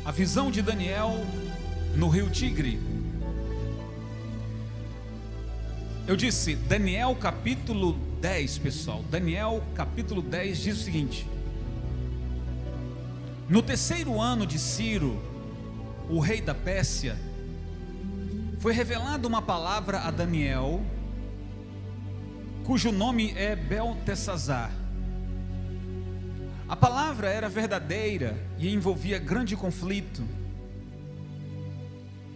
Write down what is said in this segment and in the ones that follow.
A visão de Daniel no rio Tigre. Eu disse Daniel capítulo 10, pessoal. Daniel capítulo 10 diz o seguinte: no terceiro ano de Ciro, o rei da Pérsia, foi revelada uma palavra a Daniel, cujo nome é Beltesazar. A palavra era verdadeira e envolvia grande conflito.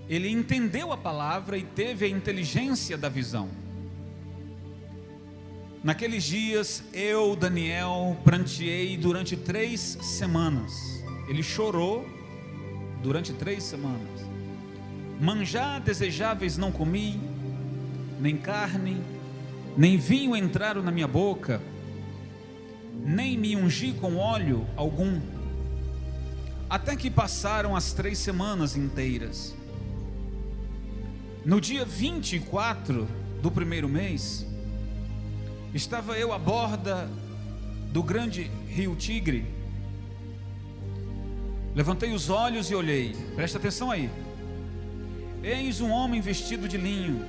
Ele entendeu a palavra e teve a inteligência da visão. Naqueles dias, eu, Daniel, pranteei durante 3 semanas. Ele chorou durante 3 semanas. Manjar desejáveis não comi, nem carne, nem vinho entraram na minha boca, nem me ungi com óleo algum, até que passaram as 3 semanas inteiras. No dia 24 do primeiro mês, estava eu à borda do grande rio Tigre. Levantei os olhos e olhei, presta atenção aí. Eis um homem vestido de linho,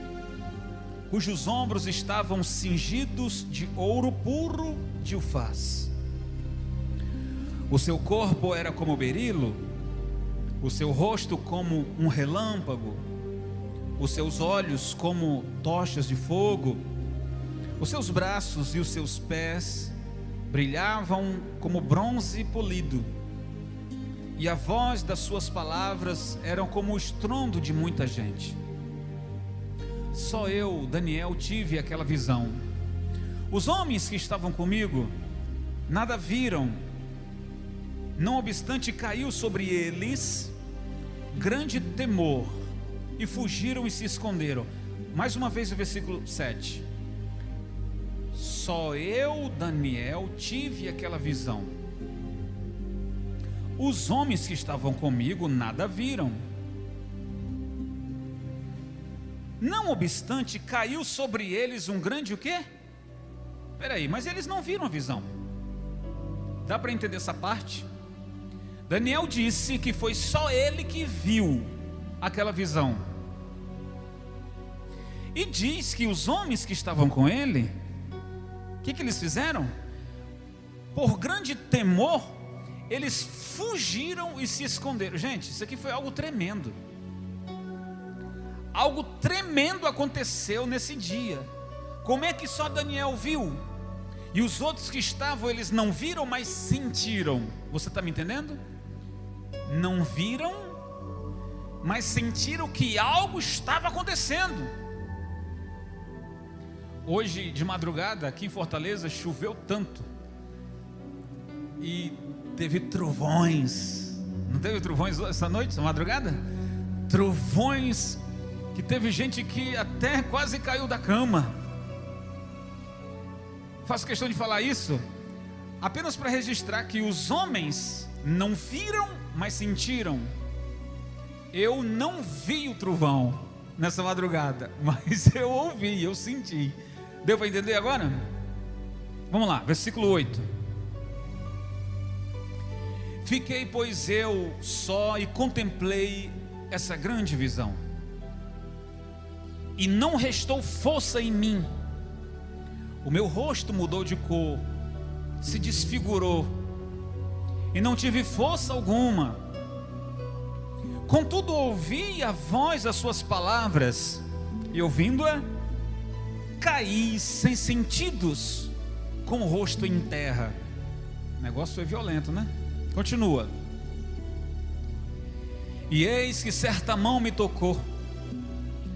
cujos ombros estavam cingidos de ouro puro de Ufaz. O seu corpo era como berilo, o seu rosto como um relâmpago, os seus olhos como tochas de fogo, os seus braços e os seus pés brilhavam como bronze polido, e a voz das suas palavras era como o estrondo de muita gente. Só eu, Daniel, tive aquela visão. Os homens que estavam comigo nada viram, não obstante caiu sobre eles grande temor, e fugiram e se esconderam. Mais uma vez o versículo 7. Só eu, Daniel, tive aquela visão. Os homens que estavam comigo nada viram. Não obstante, caiu sobre eles um grande o quê? Peraí, mas eles não viram a visão. Dá para entender essa parte? Daniel disse que foi só ele que viu aquela visão. E diz que os homens que estavam com ele, o que eles fizeram? Por grande temor, eles fugiram e se esconderam. Gente, isso aqui foi algo tremendo. Algo tremendo aconteceu nesse dia. Como é que só Daniel viu? E os outros que estavam, eles não viram, mas sentiram. Você está me entendendo? Não viram, mas sentiram que algo estava acontecendo. Hoje de madrugada, aqui em Fortaleza, choveu tanto. E teve trovões. Não teve trovões essa noite, essa madrugada? Trovões, que teve gente que até quase caiu da cama. Faço questão de falar isso apenas para registrar que os homens não viram, mas sentiram. Eu não vi o trovão nessa madrugada, mas eu ouvi, eu senti. Deu para entender agora? Vamos lá, versículo 8. Fiquei, pois, eu só e contemplei essa grande visão, e não restou força em mim. O meu rosto mudou de cor, se desfigurou, e não tive força alguma. Contudo ouvi a voz das suas palavras, e ouvindo-a, caí sem sentidos, com o rosto em terra. O negócio foi violento, né? Continua. E eis que certa mão me tocou,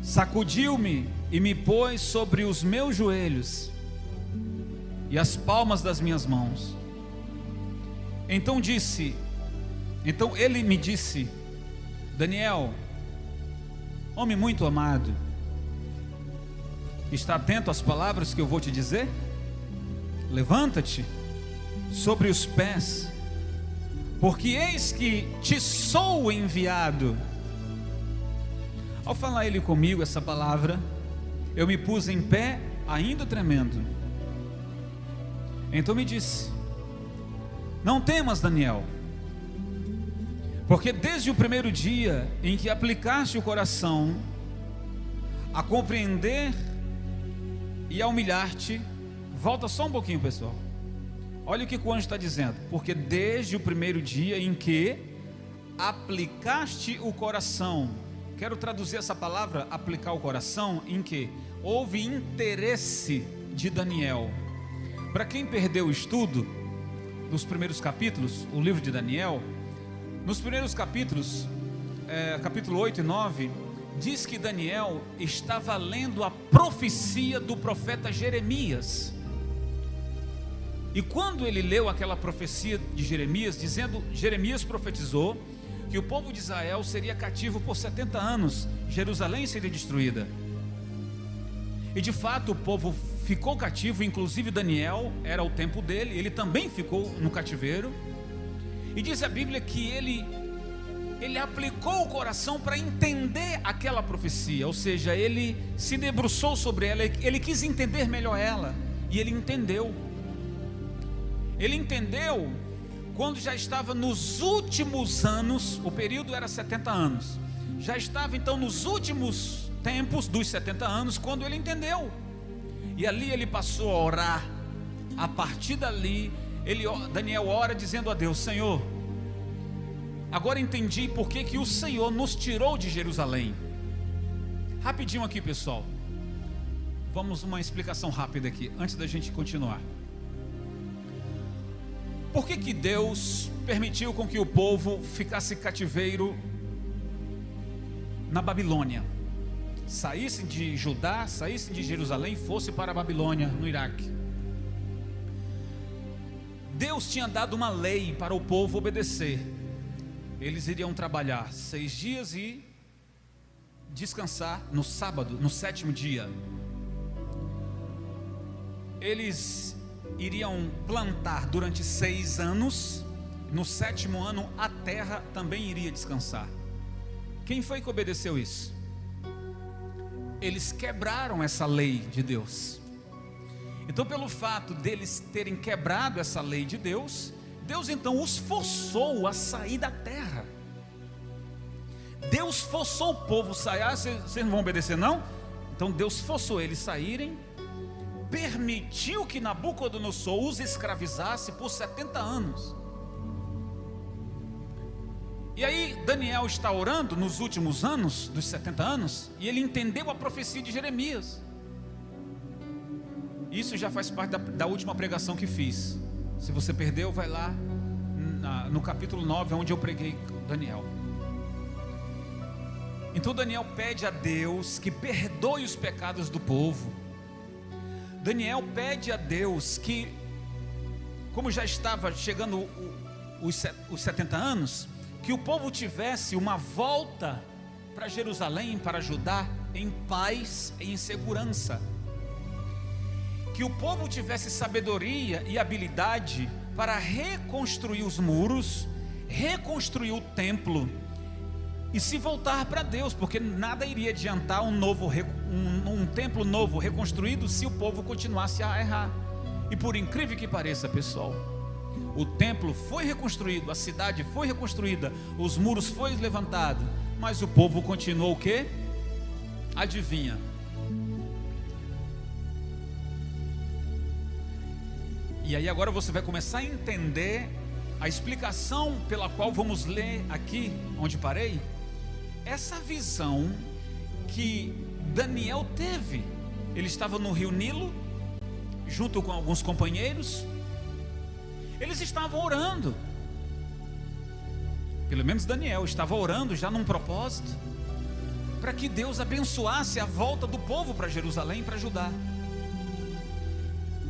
sacudiu-me e me pôs sobre os meus joelhos e as palmas das minhas mãos. Então ele me disse: Daniel, homem muito amado, está atento às palavras que eu vou te dizer? Levanta-te sobre os pés, porque eis que te sou enviado. Ao falar ele comigo essa palavra, eu me pus em pé, ainda tremendo. Então me disse: não temas, Daniel, Porque desde o primeiro dia em que aplicaste o coração a compreender e a humilhar-te, volta só um pouquinho, pessoal. Olha o que o anjo está dizendo. Porque desde o primeiro dia em que aplicaste o coração, quero traduzir essa palavra, aplicar o coração, em que houve interesse de Daniel. Para quem perdeu o estudo dos primeiros capítulos, o livro de Daniel, nos primeiros capítulos, capítulo 8 e 9, diz que Daniel estava lendo a profecia do profeta Jeremias. E quando ele leu aquela profecia de Jeremias, Jeremias profetizou que o povo de Israel seria cativo por 70 anos, Jerusalém seria destruída. E de fato o povo ficou cativo, inclusive Daniel, era o tempo dele, ele também ficou no cativeiro. E diz a Bíblia que ele aplicou o coração para entender aquela profecia, ou seja, ele se debruçou sobre ela, ele quis entender melhor ela, e ele entendeu. Ele entendeu quando já estava nos últimos anos, o período era 70 anos, já estava então nos últimos tempos dos 70 anos, quando ele entendeu, e ali ele passou a orar. A partir dali, Daniel ora dizendo a Deus: Senhor, agora entendi por que o Senhor nos tirou de Jerusalém. Rapidinho aqui, pessoal, vamos uma explicação rápida aqui, antes da gente continuar. Por que Deus permitiu com que o povo ficasse cativeiro na Babilônia? Saíssem de Judá, saíssem de Jerusalém e fosse para a Babilônia, no Iraque. Deus tinha dado uma lei para o povo obedecer. Eles iriam trabalhar 6 dias e descansar no sábado, no 7º dia. Eles iriam plantar durante 6 anos, no 7º ano a terra também iria descansar. Quem foi que obedeceu isso? Eles quebraram essa lei de Deus. Então, pelo fato deles terem quebrado essa lei de Deus, Deus então os forçou a sair da terra. Deus forçou o povo a sair. Vocês não vão obedecer não? Então Deus forçou eles a saírem, permitiu que Nabucodonosor os escravizasse por 70 anos. E aí Daniel está orando nos últimos anos dos 70 anos, e ele entendeu a profecia de Jeremias. Isso já faz parte da última pregação que fiz. Se você perdeu, vai lá no capítulo 9, onde eu preguei Daniel. Então Daniel pede a Deus que perdoe os pecados do povo. Daniel pede a Deus que, como já estava chegando os 70 anos, que o povo tivesse uma volta para Jerusalém, para Judá, em paz e em segurança. Que o povo tivesse sabedoria e habilidade para reconstruir os muros, reconstruir o templo e se voltar para Deus, porque nada iria adiantar um templo novo reconstruído se o povo continuasse a errar. E por incrível que pareça, pessoal, o templo foi reconstruído, a cidade foi reconstruída, os muros foram levantados, mas o povo continuou o quê? Adivinha? E aí agora você vai começar a entender a explicação pela qual vamos ler aqui, onde parei. Essa visão que Daniel teve. Ele estava no rio Nilo, junto com alguns companheiros. Eles estavam orando. Pelo menos Daniel estava orando já num propósito, para que Deus abençoasse a volta do povo para Jerusalém, para Judá.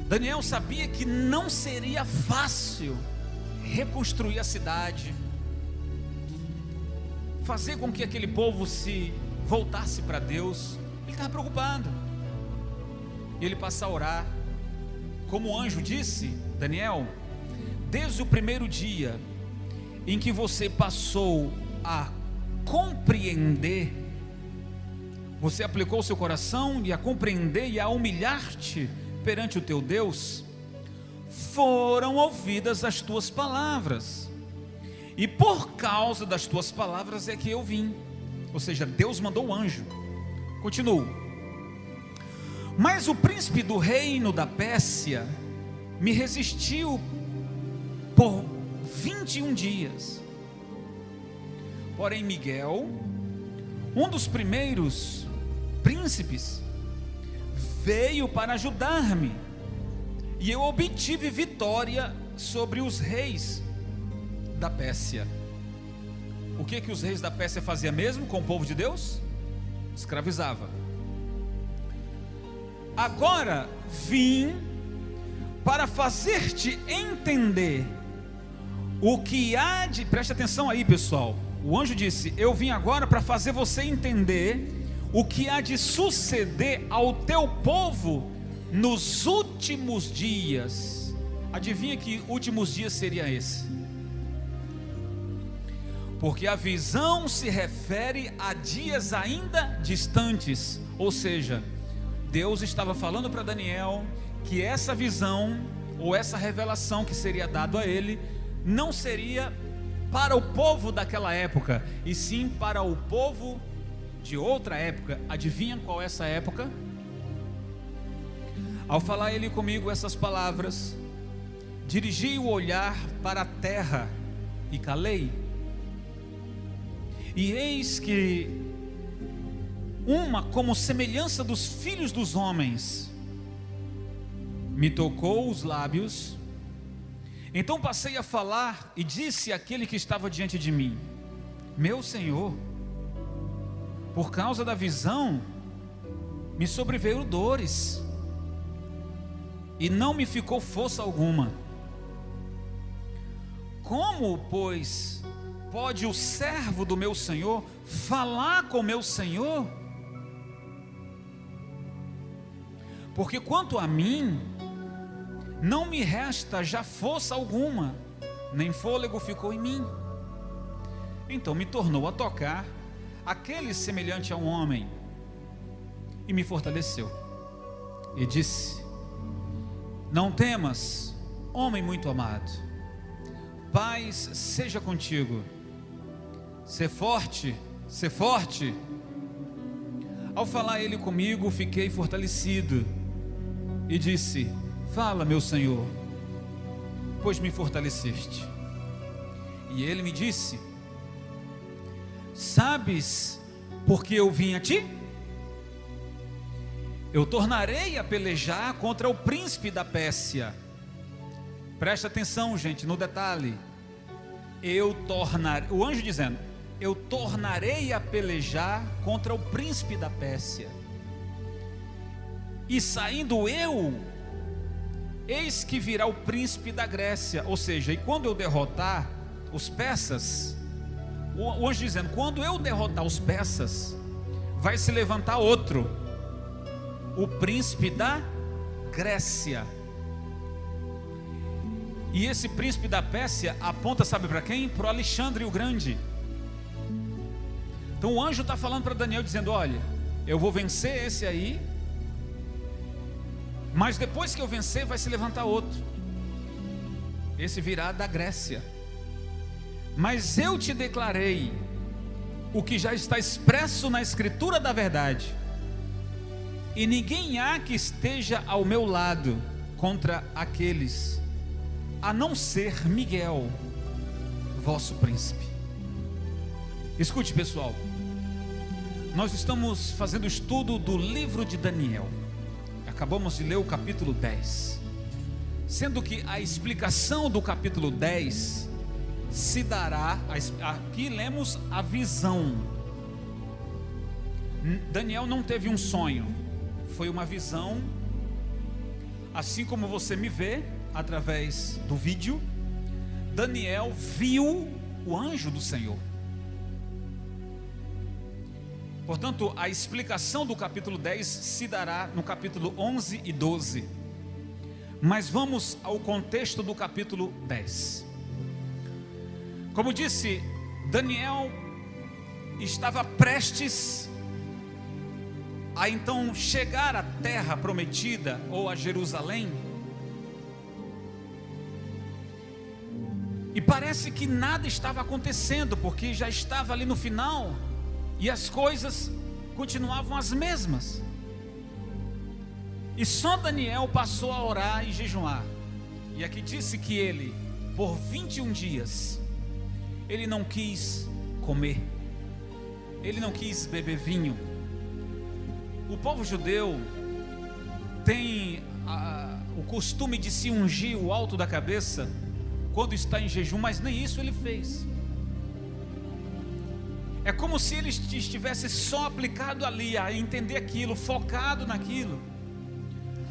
Daniel sabia que não seria fácil reconstruir a cidade, fazer com que aquele povo se voltasse para Deus. Ele estava preocupado. E ele passa a orar. Como o anjo disse: Daniel, desde o primeiro dia em que você passou a compreender, você aplicou o seu coração e a compreender e a humilhar-te perante o teu Deus, foram ouvidas as tuas palavras, e por por causa das tuas palavras é que eu vim. Ou seja, Deus mandou o anjo. Continuo. Mas o príncipe do reino da Pérsia me resistiu por 21 dias. Porém Miguel, um dos primeiros príncipes, veio para ajudar-me, e eu obtive vitória sobre os reis da Pérsia. O que os reis da Pérsia faziam mesmo com o povo de Deus? Escravizava. Agora vim para fazer-te entender o que há de... Preste atenção aí, pessoal. O anjo disse: eu vim agora para fazer você entender o que há de suceder ao teu povo nos últimos dias. Adivinha que últimos dias seria esse? Porque a visão se refere a dias ainda distantes. Ou seja, Deus estava falando para Daniel que essa visão ou essa revelação que seria dado a ele não seria para o povo daquela época, e sim para o povo de outra época. Adivinha qual é essa época? Ao falar ele comigo essas palavras, dirigi o olhar para a terra e calei. E eis que uma como semelhança dos filhos dos homens me tocou os lábios. Então passei a falar e disse àquele que estava diante de mim: meu Senhor, por causa da visão me sobreveio dores, e não me ficou força alguma. Como, pois, pode o servo do meu Senhor falar com meu Senhor? Porque quanto a mim, não me resta já força alguma, nem fôlego ficou em mim. Então me tornou a tocar aquele semelhante a um homem, e me fortaleceu, e disse: não temas, homem muito amado, paz seja contigo, sê forte, sê forte. Ao falar ele comigo, fiquei fortalecido, e disse: fala, meu Senhor, pois me fortaleceste. E ele me disse: sabes por que eu vim a ti? Eu tornarei a pelejar contra o príncipe da Pérsia. Presta atenção, gente, no detalhe. O anjo dizendo: eu tornarei a pelejar contra o príncipe da Pérsia. E saindo eu, eis que virá o príncipe da Grécia. Ou seja, e quando eu derrotar os persas, o anjo dizendo: quando eu derrotar os persas, vai se levantar outro, o príncipe da Grécia. E esse príncipe da Pérsia aponta, sabe para quem? Para o Alexandre o Grande. Então o anjo está falando para Daniel, dizendo: olha, eu vou vencer esse aí, mas depois que eu vencer, vai se levantar outro. Esse virá da Grécia. Mas eu te declarei o que já está expresso na escritura da verdade, e ninguém há que esteja ao meu lado contra aqueles, a não ser Miguel, vosso príncipe. Escute, pessoal, nós estamos fazendo o estudo do livro de Daniel. Acabamos de ler o capítulo 10, sendo que a explicação do capítulo 10 se dará, aqui lemos a visão. Daniel não teve um sonho, foi uma visão, assim como você me vê através do vídeo. Daniel viu o anjo do Senhor. Portanto, a explicação do capítulo 10 se dará no capítulo 11 e 12. Mas vamos ao contexto do capítulo 10. Como disse, Daniel estava prestes a então chegar à terra prometida, ou a Jerusalém. E parece que nada estava acontecendo, porque já estava ali no final, e as coisas continuavam as mesmas. E só Daniel passou a orar e jejuar. E aqui disse que ele, por 21 dias, ele não quis comer, ele não quis beber vinho. O povo judeu tem o costume de se ungir o alto da cabeça quando está em jejum, mas nem isso ele fez. É como se ele estivesse só aplicado ali, a entender aquilo, focado naquilo.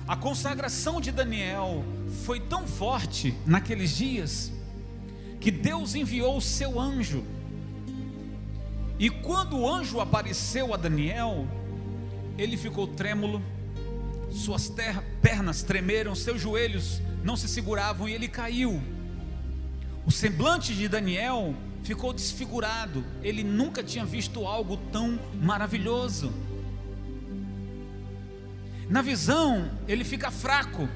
A consagração de Daniel foi tão forte naqueles dias, que Deus enviou o seu anjo. E quando o anjo apareceu a Daniel, ele ficou trêmulo, suas pernas tremeram, seus joelhos não se seguravam e ele caiu. O semblante de Daniel ficou desfigurado, ele nunca tinha visto algo tão maravilhoso. Na visão, ele fica fraco.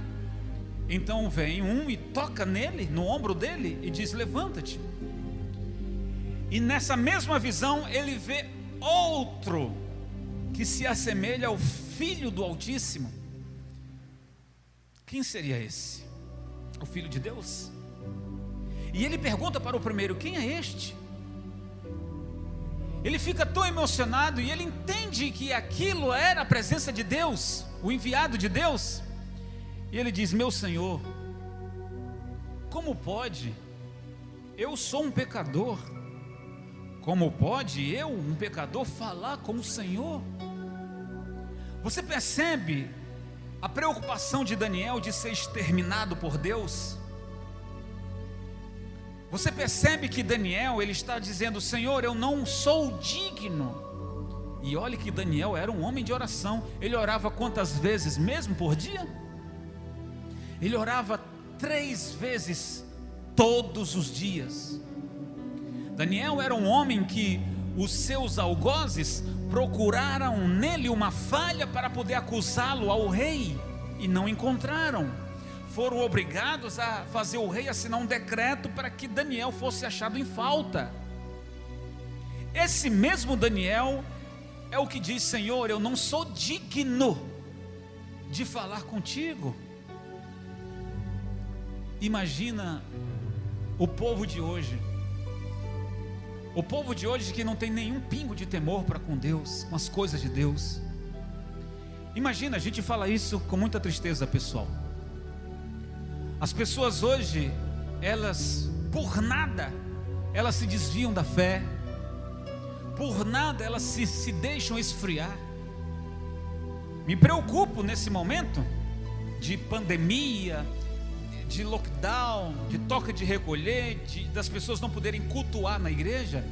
Então vem um e toca nele, no ombro dele, e diz: levanta-te. E nessa mesma visão, ele vê outro que se assemelha ao Filho do Altíssimo. Quem seria esse? O Filho de Deus? E ele pergunta para o primeiro: quem é este? Ele fica tão emocionado e ele entende que aquilo era a presença de Deus, o enviado de Deus. E ele diz: meu Senhor, como pode? Eu sou um pecador. Como pode eu, um pecador, falar com o Senhor? Você percebe a preocupação de Daniel de ser exterminado por Deus? Você percebe que Daniel, ele está dizendo: Senhor, eu não sou digno. E olhe que Daniel era um homem de oração. Ele orava quantas vezes mesmo por dia? Ele orava 3 vezes todos os dias. Daniel era um homem que os seus algozes procuraram nele uma falha para poder acusá-lo ao rei, e não encontraram. Foram obrigados a fazer o rei assinar um decreto para que Daniel fosse achado em falta. Esse mesmo Daniel é o que diz: Senhor, eu não sou digno de falar contigo. Imagina o povo de hoje. O povo de hoje que não tem nenhum pingo de temor para com Deus, com as coisas de Deus. Imagina, a gente fala isso com muita tristeza, pessoal. As pessoas hoje, elas, por nada, elas se desviam da fé. Por nada elas se deixam esfriar. Me preocupo nesse momento de pandemia, de lockdown, de toque de recolher, das pessoas não poderem cultuar na igreja.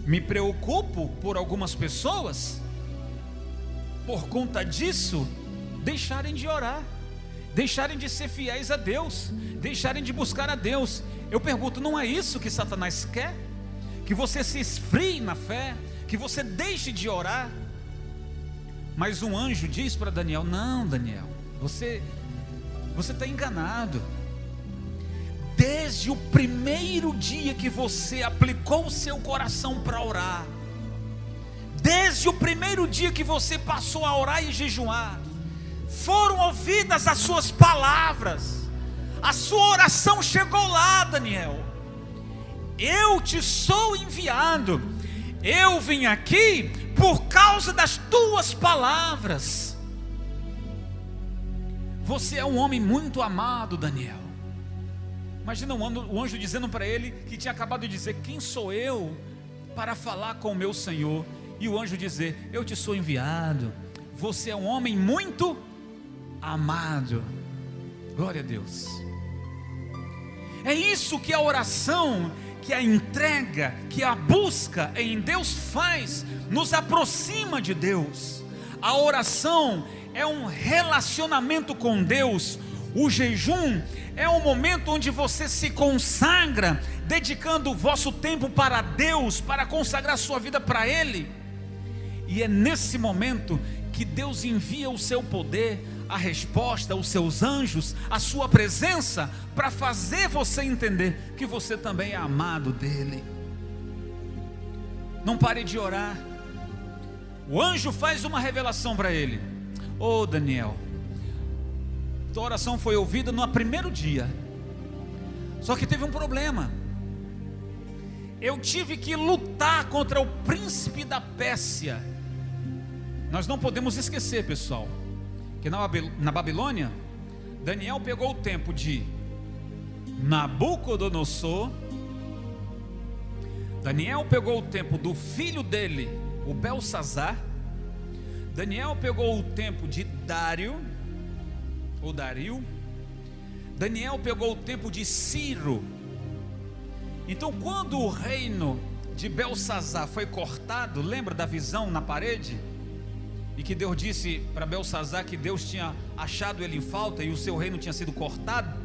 Me preocupo por algumas pessoas, por conta disso, deixarem de orar, deixarem de ser fiéis a Deus, deixarem de buscar a Deus. Eu pergunto, não é isso que Satanás quer? Que você se esfrie na fé, que você deixe de orar? Mas um anjo diz para Daniel: não, Daniel, você está enganado. Desde o primeiro dia que você aplicou o seu coração para orar, desde o primeiro dia que você passou a orar e jejuar, foram ouvidas as suas palavras, a sua oração chegou lá, Daniel. Eu te sou enviado, eu vim aqui por causa das tuas palavras. Você é um homem muito amado, Daniel. Imagina o anjo dizendo para ele, que tinha acabado de dizer: quem sou eu para falar com o meu Senhor? E o anjo dizer: eu te sou enviado, você é um homem muito amado. Glória a Deus. É isso que a oração, que a entrega, que a busca em Deus faz, nos aproxima de Deus. A oração é um relacionamento com Deus. O jejum é um momento onde você se consagra, dedicando o vosso tempo para Deus, para consagrar sua vida para Ele. E é nesse momento que Deus envia o seu poder a resposta, os seus anjos, a sua presença, para fazer você entender que você também é amado dele. Não pare de orar. O anjo faz uma revelação para ele: ô Daniel, tua oração foi ouvida no primeiro dia, só que teve um problema. Eu tive que lutar contra o príncipe da Pérsia. Nós não podemos esquecer, pessoal, que na Babilônia, Daniel pegou o tempo de Nabucodonosor. Daniel pegou o tempo do filho dele, o Belsazar. Daniel pegou o tempo de Dário, ou Dario. Daniel pegou o tempo de Ciro. Então, quando o reino de Belsazar foi cortado, lembra da visão na parede? E que Deus disse para Belsazar que Deus tinha achado ele em falta e o seu reino tinha sido cortado.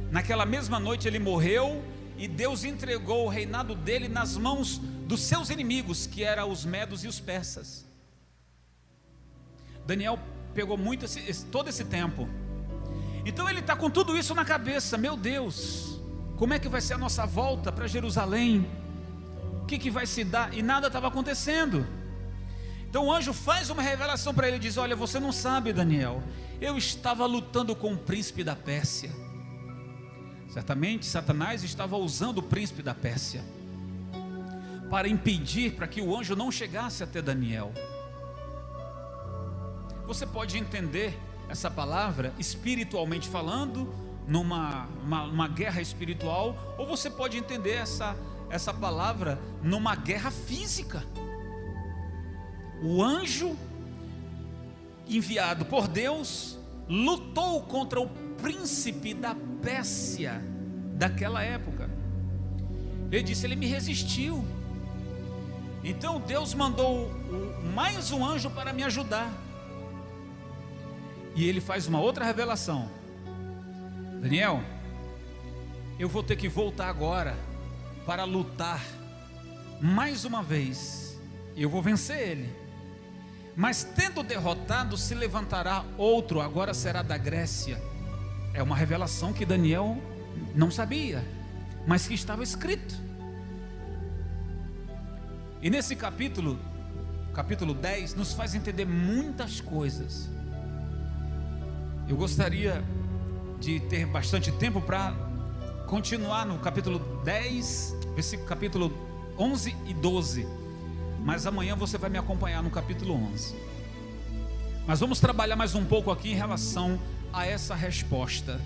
Naquela mesma noite ele morreu e Deus entregou o reinado dele nas mãos dos seus inimigos, que eram os medos e os persas. Daniel pegou todo esse tempo. Então ele está com tudo isso na cabeça. Meu Deus, como é que vai ser a nossa volta para Jerusalém? O que vai se dar? E nada estava acontecendo. Então o anjo faz uma revelação para ele e diz: olha, você não sabe, Daniel, eu estava lutando com o príncipe da Pérsia. Certamente Satanás estava usando o príncipe da Pérsia para impedir, para que o anjo não chegasse até Daniel. Você pode entender essa palavra espiritualmente falando, numa guerra espiritual, ou você pode entender essa palavra numa guerra física. O anjo enviado por Deus lutou contra o príncipe da Pérsia daquela época. Ele disse: ele me resistiu. Então Deus mandou mais um anjo para me ajudar. E ele faz uma outra revelação: Daniel, eu vou ter que voltar agora para lutar mais uma vez. Eu vou vencer ele, mas tendo derrotado, se levantará outro, agora será da Grécia. É uma revelação que Daniel não sabia, mas que estava escrito. E nesse capítulo 10, nos faz entender muitas coisas. Eu gostaria de ter bastante tempo para continuar no capítulo 10, capítulo 11 e 12, mas amanhã você vai me acompanhar no capítulo 11. Mas vamos trabalhar mais um pouco aqui em relação a essa resposta.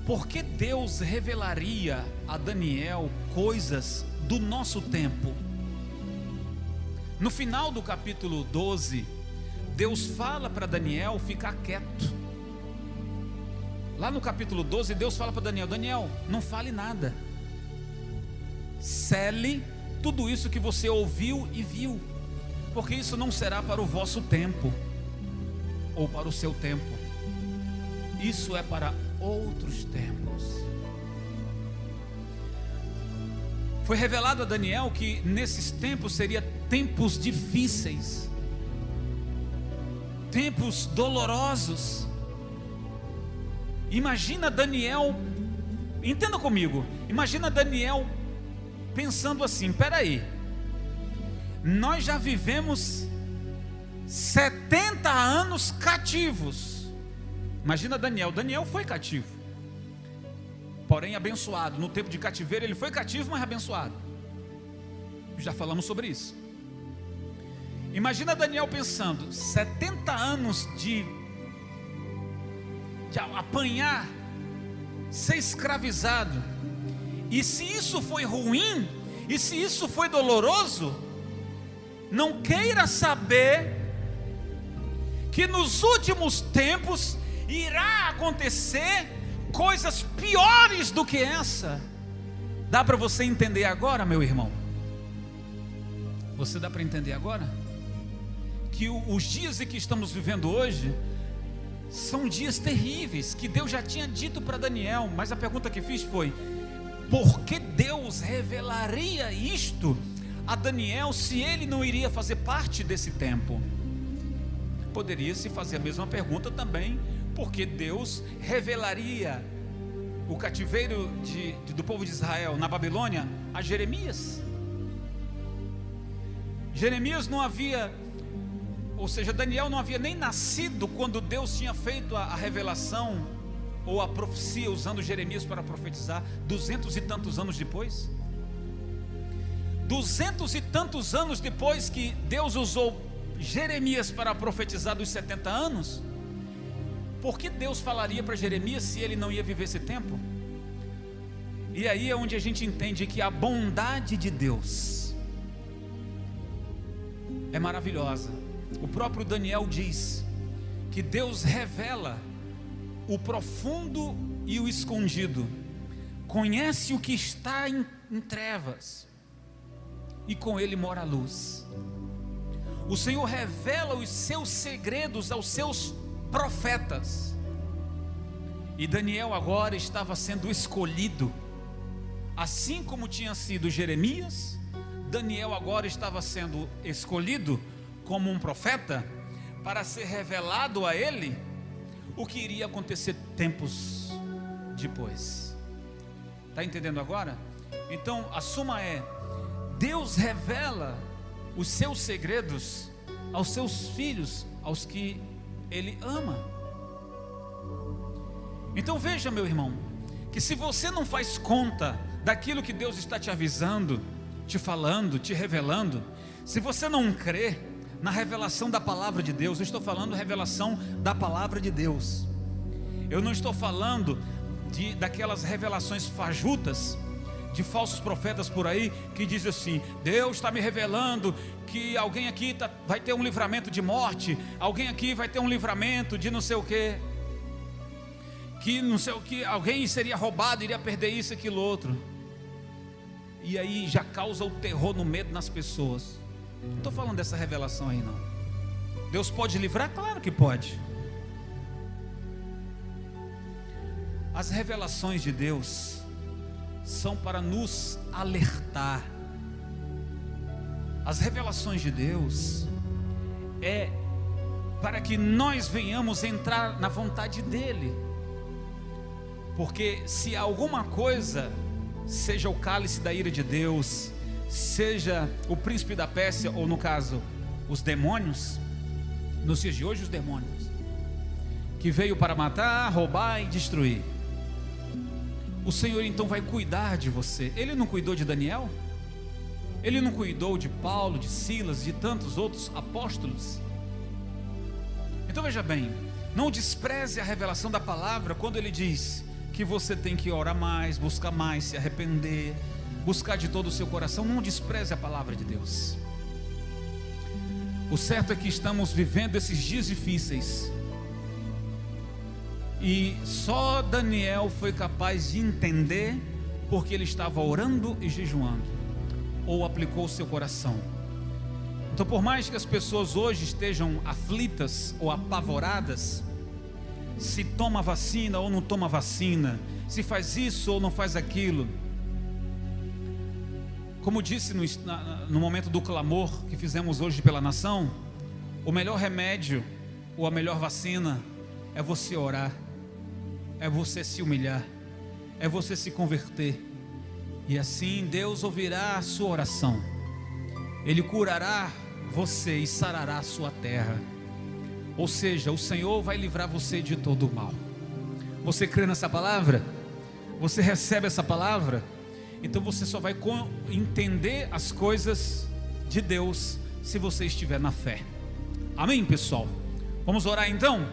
Por que Deus revelaria a Daniel coisas do nosso tempo? No final do capítulo 12, Deus fala para Daniel ficar quieto. Lá no capítulo 12, Deus fala para Daniel: Daniel, não fale nada, cele tudo isso que você ouviu e viu, porque isso não será para o vosso tempo, ou para o seu tempo. Isso é para outros tempos. Foi revelado a Daniel que nesses tempos seria tempos difíceis, tempos dolorosos. Imagina Daniel, entenda comigo, imagina Daniel pensando assim: peraí, nós já vivemos 70 anos cativos. Imagina Daniel foi cativo, porém abençoado. No tempo de cativeiro ele foi cativo, mas abençoado. Já falamos sobre isso. Imagina Daniel pensando: 70 anos de apanhar, ser escravizado. E se isso foi ruim, e se isso foi doloroso, não queira saber que nos últimos tempos irá acontecer coisas piores do que essa. Dá para você entender agora, meu irmão? Você dá para entender agora? Que os dias em que estamos vivendo hoje são dias terríveis, que Deus já tinha dito para Daniel. Mas a pergunta que fiz foi: por que Deus revelaria isto a Daniel se ele não iria fazer parte desse tempo? poderia se fazer a mesma pergunta também, porque Deus revelaria o cativeiro do povo de Israel na Babilônia a Jeremias. Jeremias não havia, ou seja, Daniel não havia nem nascido quando Deus tinha feito a revelação ou a profecia usando Jeremias para profetizar, 200 e tantos anos depois. 200 e tantos anos depois que Deus usou Jeremias para profetizar dos 70 anos, por que Deus falaria para Jeremias se ele não ia viver esse tempo? E aí é onde a gente entende que a bondade de Deus é maravilhosa. O próprio Daniel diz que Deus revela o profundo e o escondido, conhece o que está em trevas, e com ele mora a luz. O Senhor revela os seus segredos aos seus profetas, e Daniel agora estava sendo escolhido, assim como tinha sido Jeremias. Daniel agora estava sendo escolhido como um profeta, para ser revelado a ele o que iria acontecer tempos depois. Está entendendo agora? Então a suma é: Deus revela os seus segredos aos seus filhos, aos que Ele ama. Então veja, meu irmão, que se você não faz conta daquilo que Deus está te avisando, te falando, te revelando, se você não crê na revelação da palavra de Deus, eu estou falando revelação da palavra de Deus, eu não estou falando daquelas revelações fajutas de falsos profetas por aí, que dizem assim: Deus está me revelando que alguém aqui vai ter um livramento de morte, alguém aqui vai ter um livramento de não sei o que não sei o que, alguém seria roubado, iria perder isso, aquilo, outro, e aí já causa o terror, no medo nas pessoas. Não estou falando dessa revelação aí não. Deus pode livrar? Claro que pode. As revelações de Deus são para nos alertar. As revelações de Deus é para que nós venhamos entrar na vontade dEle. Porque se alguma coisa, seja o cálice da ira de Deus, seja o príncipe da Pérsia, ou no caso, os demônios, nos dias de hoje os demônios, que veio para matar, roubar e destruir, o Senhor então vai cuidar de você. Ele não cuidou de Daniel? Ele não cuidou de Paulo, de Silas, de tantos outros apóstolos? Então veja bem, não despreze a revelação da palavra quando ele diz que você tem que orar mais, buscar mais, se arrepender, buscar de todo o seu coração. Não despreze a palavra de Deus. O certo é que estamos vivendo esses dias difíceis, e só Daniel foi capaz de entender, porque ele estava orando e jejuando, ou aplicou o seu coração. Então, por mais que as pessoas hoje estejam aflitas ou apavoradas, se toma vacina ou não toma vacina, se faz isso ou não faz aquilo, como disse no momento do clamor que fizemos hoje pela nação, o melhor remédio ou a melhor vacina é você orar, é você se humilhar, é você se converter, e assim Deus ouvirá a sua oração, Ele curará você e sarará a sua terra. Ou seja, o Senhor vai livrar você de todo o mal. Você crê nessa palavra? Você recebe essa palavra? Então você só vai entender as coisas de Deus se você estiver na fé. Amém, pessoal? Vamos orar então?